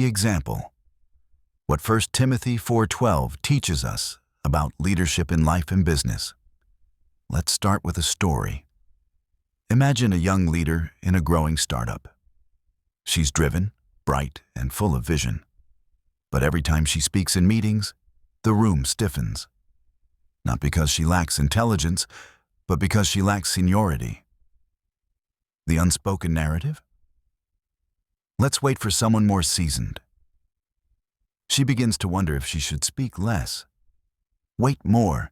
example. What 1 Timothy 4:12 teaches us about leadership in life and business. Let's start with a story. Imagine a young leader in a growing startup. She's driven, bright, and full of vision. But every time she speaks in meetings, the room stiffens. Not because she lacks intelligence, but because she lacks seniority. The unspoken narrative? Let's wait for someone more seasoned. She begins to wonder if she should speak less, wait more,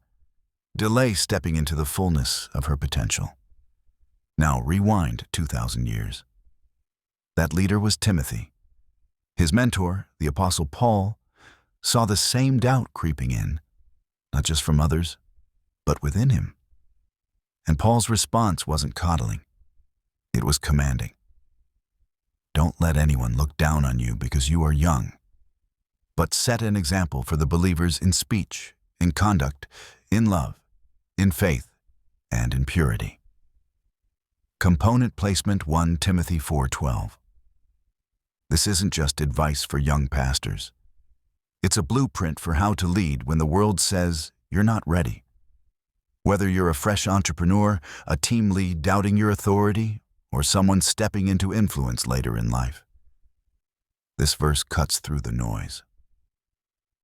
delay stepping into the fullness of her potential. Now rewind 2,000 years. That leader was Timothy. His mentor, the Apostle Paul, saw the same doubt creeping in, not just from others, but within him. And Paul's response wasn't coddling. It was commanding. Don't let anyone look down on you because you are young, but set an example for the believers in speech, in conduct, in love, in faith, and in purity. Component placement 1 Timothy 4:12. This isn't just advice for young pastors. It's a blueprint for how to lead when the world says you're not ready. Whether you're a fresh entrepreneur, a team lead doubting your authority, or someone stepping into influence later in life, this verse cuts through the noise.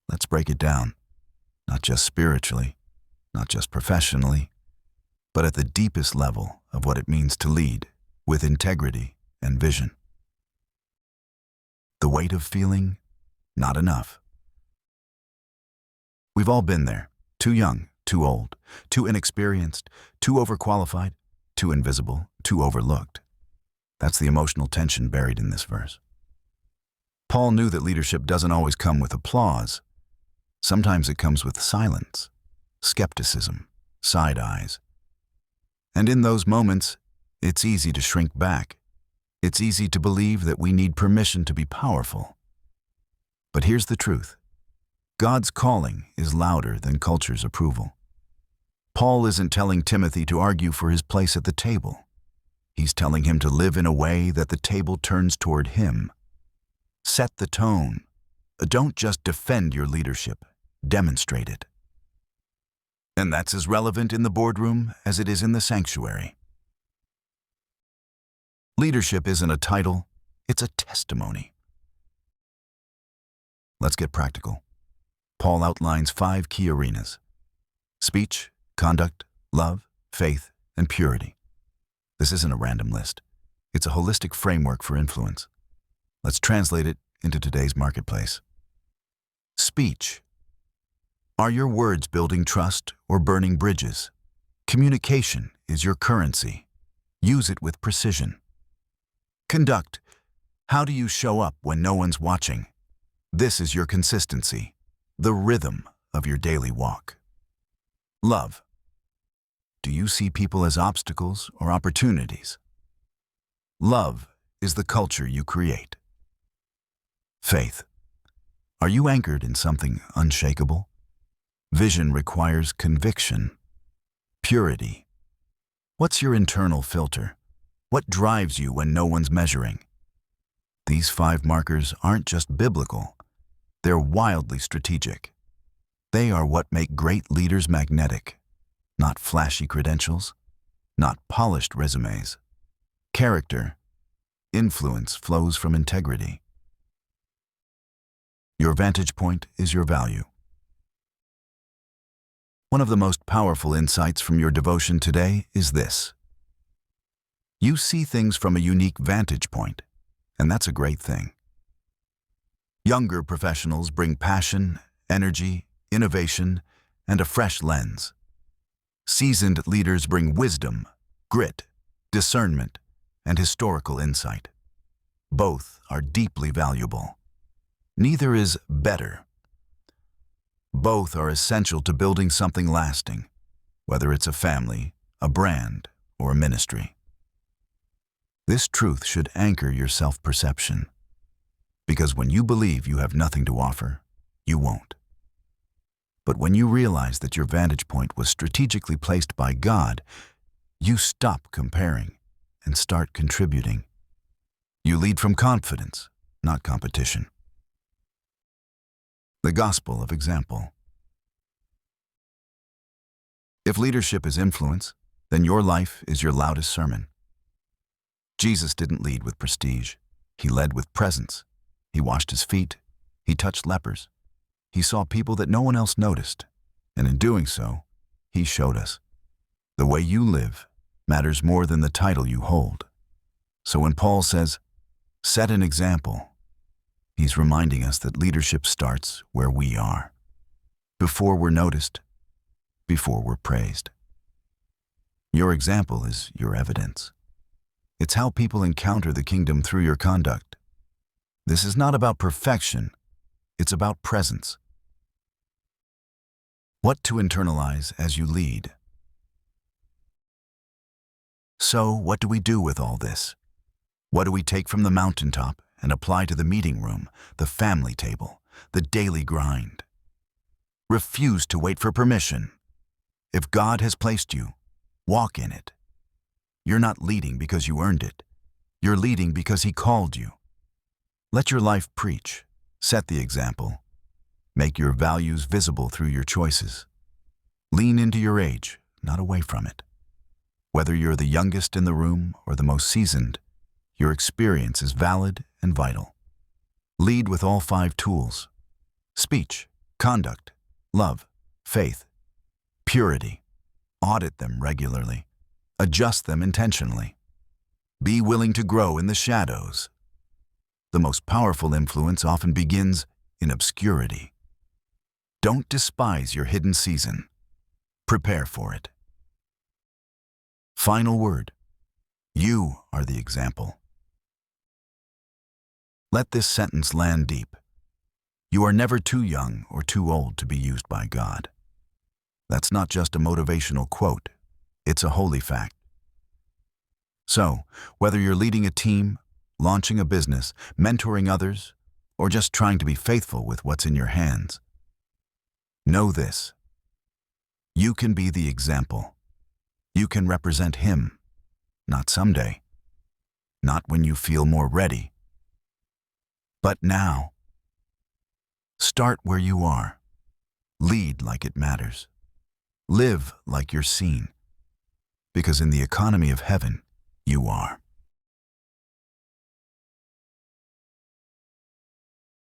Let's break it down, not just spiritually, not just professionally, but at the deepest level of what it means to lead with integrity and vision. The weight of feeling not enough. We've all been there, too young, too old, too inexperienced, too overqualified, too invisible, too overlooked. That's the emotional tension buried in this verse. Paul knew that leadership doesn't always come with applause. Sometimes it comes with silence, skepticism, side eyes. And in those moments, it's easy to shrink back. It's easy to believe that we need permission to be powerful. But here's the truth. God's calling is louder than culture's approval. Paul isn't telling Timothy to argue for his place at the table. He's telling him to live in a way that the table turns toward him. Set the tone. Don't just defend your leadership, demonstrate it. And that's as relevant in the boardroom as it is in the sanctuary. Leadership isn't a title, it's a testimony. Let's get practical. Paul outlines 5 key arenas: speech, conduct, love, faith, and purity. This isn't a random list. It's a holistic framework for influence. Let's translate it into today's marketplace. Speech. Are your words building trust or burning bridges? Communication is your currency. Use it with precision. Conduct. How do you show up when no one's watching? This is your consistency, the rhythm of your daily walk. Love. Do you see people as obstacles or opportunities? Love is the culture you create. Faith. Are you anchored in something unshakable? Vision requires conviction. Purity. What's your internal filter? What drives you when no one's measuring? These 5 markers aren't just biblical. They're wildly strategic. They are what make great leaders magnetic. Not flashy credentials, not polished resumes. Character, influence flows from integrity. Your vantage point is your value. One of the most powerful insights from your devotion today is this. You see things from a unique vantage point, and that's a great thing. Younger professionals bring passion, energy, innovation, and a fresh lens. Seasoned leaders bring wisdom, grit, discernment, and historical insight. Both are deeply valuable. Neither is better. Both are essential to building something lasting, whether it's a family, a brand, or a ministry. This truth should anchor your self-perception, because when you believe you have nothing to offer, you won't. But when you realize that your vantage point was strategically placed by God, you stop comparing and start contributing. You lead from confidence, not competition. The Gospel of Example. If leadership is influence, then your life is your loudest sermon. Jesus didn't lead with prestige. He led with presence. He washed his feet. He touched lepers. He saw people that no one else noticed. And in doing so, he showed us the way you live matters more than the title you hold. So when Paul says, set an example, he's reminding us that leadership starts where we are, before we're noticed, before we're praised. Your example is your evidence. It's how people encounter the kingdom through your conduct. This is not about perfection, it's about presence. What to internalize as you lead. So, what do we do with all this? What do we take from the mountaintop and apply to the meeting room, the family table, the daily grind? Refuse to wait for permission. If God has placed you, walk in it. You're not leading because you earned it. You're leading because He called you. Let your life preach. Set the example. Make your values visible through your choices. Lean into your age, not away from it. Whether you're the youngest in the room or the most seasoned, your experience is valid and vital. Lead with all 5 tools: speech, conduct, love, faith, purity. Audit them regularly. Adjust them intentionally. Be willing to grow in the shadows. The most powerful influence often begins in obscurity. Don't despise your hidden season. Prepare for it. Final word. You are the example. Let this sentence land deep. You are never too young or too old to be used by God. That's not just a motivational quote. It's a holy fact. So, whether you're leading a team, launching a business, mentoring others, or just trying to be faithful with what's in your hands, know this. You can be the example. You can represent Him. Not someday. Not when you feel more ready. But now. Start where you are. Lead like it matters. Live like you're seen. Because in the economy of heaven, you are.